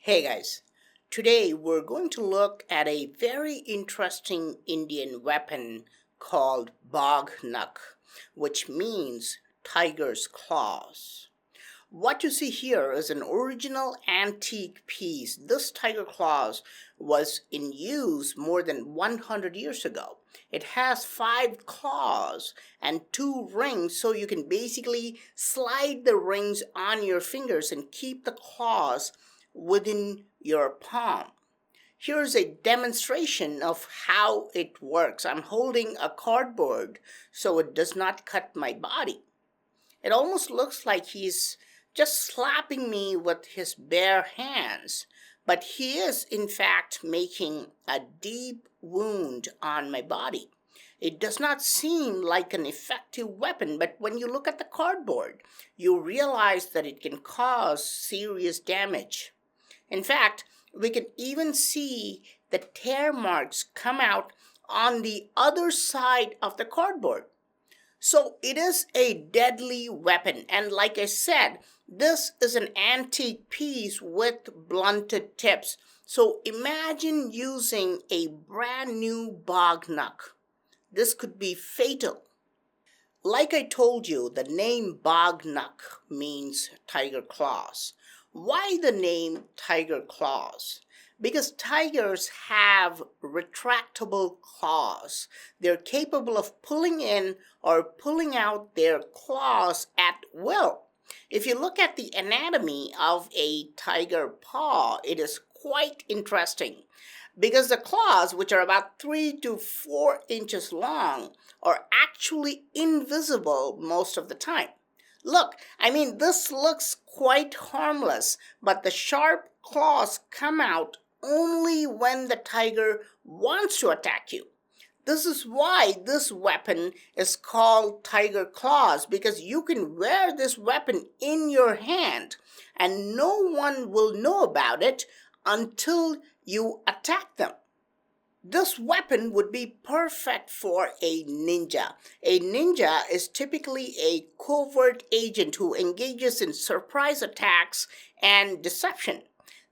Hey guys, today we're going to look at a very interesting Indian weapon called Bagh Nakh, which means tiger's claws. What you see here is an original antique piece. This tiger claws was in use more than 100 years ago. It has 5 claws and 2 rings, so you can basically slide the rings on your fingers and keep the claws within your palm. Here's a demonstration of how it works. I'm holding a cardboard so it does not cut my body. It almost looks like he's just slapping me with his bare hands, but he is in fact making a deep wound on my body. It does not seem like an effective weapon, but when you look at the cardboard, you realize that it can cause serious damage. In fact, we can even see the tear marks come out on the other side of the cardboard. So it is a deadly weapon, and like I said, this is an antique piece with blunted tips. So imagine using a brand new Bagh Nakh. This could be fatal. Like I told you, the name Bagh Nakh means tiger claws. Why the name tiger claws? Because tigers have retractable claws. They're capable of pulling in or pulling out their claws at will. If you look at the anatomy of a tiger paw, it is quite interesting because the claws, which are about 3 to 4 inches long, are actually invisible most of the time. Look, this looks quite harmless, but the sharp claws come out only when the tiger wants to attack you. This is why this weapon is called tiger claws, because you can wear this weapon in your hand and no one will know about it until you attack them. This weapon would be perfect for a ninja. A ninja is typically a covert agent who engages in surprise attacks and deception.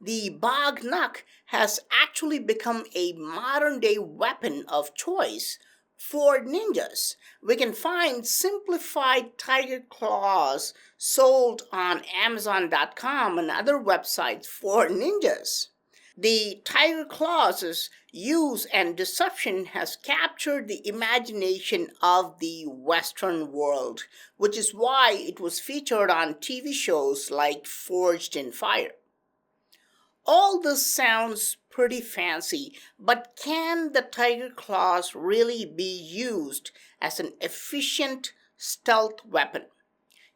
The Bagh Nakh has actually become a modern-day weapon of choice for ninjas. We can find simplified tiger claws sold on Amazon.com and other websites for ninjas. The tiger claws' use and deception has captured the imagination of the Western world, which is why it was featured on TV shows like Forged in Fire. All this sounds pretty fancy, but can the tiger claws really be used as an efficient stealth weapon?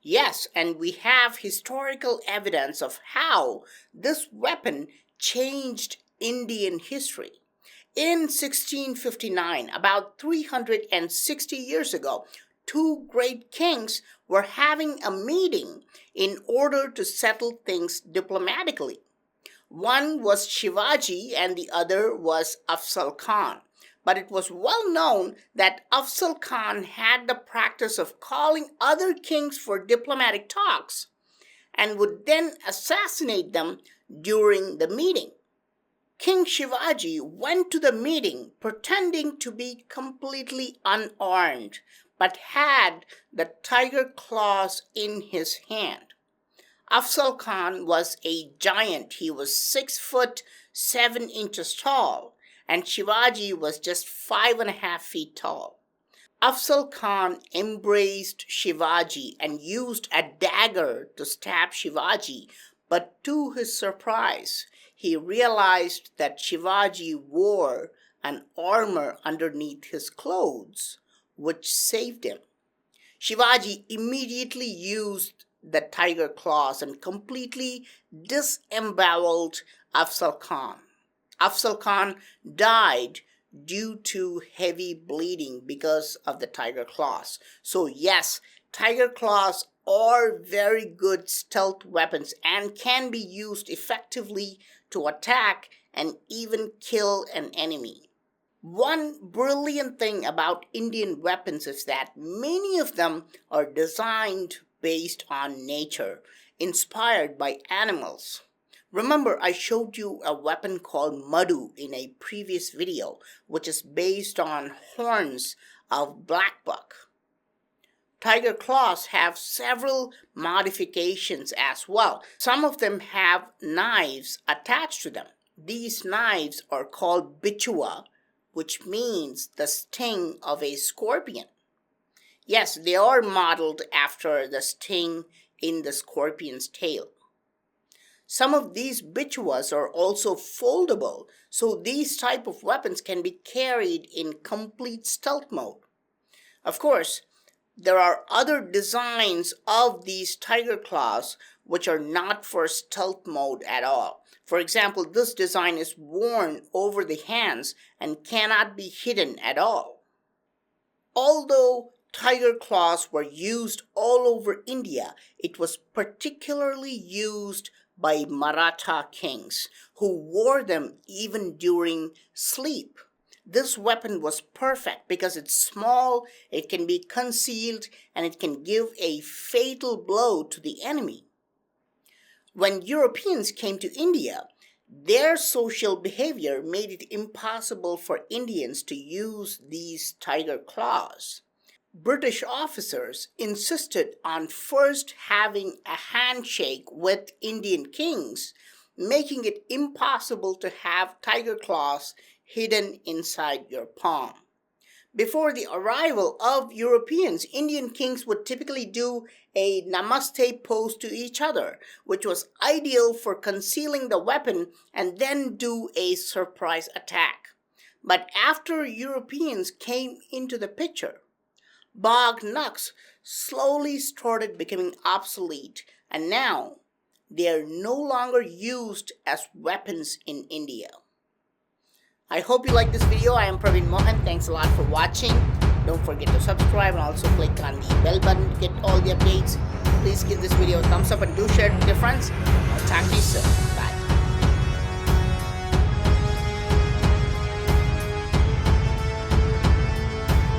Yes, and we have historical evidence of how this weapon changed Indian history. In 1659, about 360 years ago, 2 great kings were having a meeting in order to settle things diplomatically. One was Shivaji and the other was Afzal Khan. But it was well known that Afzal Khan had the practice of calling other kings for diplomatic talks and would then assassinate them during the meeting. King Shivaji went to the meeting pretending to be completely unarmed, but had the tiger claws in his hand. Afzal Khan was a giant. He was 6 foot 7 inches tall, and Shivaji was just 5.5 feet tall. Afzal Khan embraced Shivaji and used a dagger to stab Shivaji, but to his surprise, he realized that Shivaji wore an armor underneath his clothes, which saved him. Shivaji immediately used the tiger claws and completely disemboweled Afzal Khan. Afzal Khan died due to heavy bleeding because of the tiger claws. So yes, tiger claws are very good stealth weapons and can be used effectively to attack and even kill an enemy. One brilliant thing about Indian weapons is that many of them are designed based on nature, inspired by animals. Remember, I showed you a weapon called Madhu in a previous video, which is based on horns of black buck. Tiger claws have several modifications as well. Some of them have knives attached to them. These knives are called bichua, which means the sting of a scorpion. Yes, they are modeled after the sting in the scorpion's tail. Some of these bichuas are also foldable, so these type of weapons can be carried in complete stealth mode. Of course, there are other designs of these tiger claws which are not for stealth mode at all. For example, this design is worn over the hands and cannot be hidden at all. Although tiger claws were used all over India, it was particularly used by Maratha Kings, who wore them even during sleep. This weapon was perfect because it's small, it can be concealed, and it can give a fatal blow to the enemy. When Europeans came to India, their social behavior made it impossible for Indians to use these tiger claws. British officers insisted on first having a handshake with Indian kings, making it impossible to have tiger claws hidden inside your palm. Before the arrival of Europeans, Indian kings would typically do a namaste pose to each other, which was ideal for concealing the weapon and then do a surprise attack. But after Europeans came into the picture, Bagh Nakhs slowly started becoming obsolete, and now they are no longer used as weapons in India. I hope you like this video. I am PraveenMohan. Thanks a lot for watching. Don't forget to subscribe and also click on the bell button to get all the updates. Please give this video a thumbs up and do share it with your friends. I'll talk to you soon. Bye.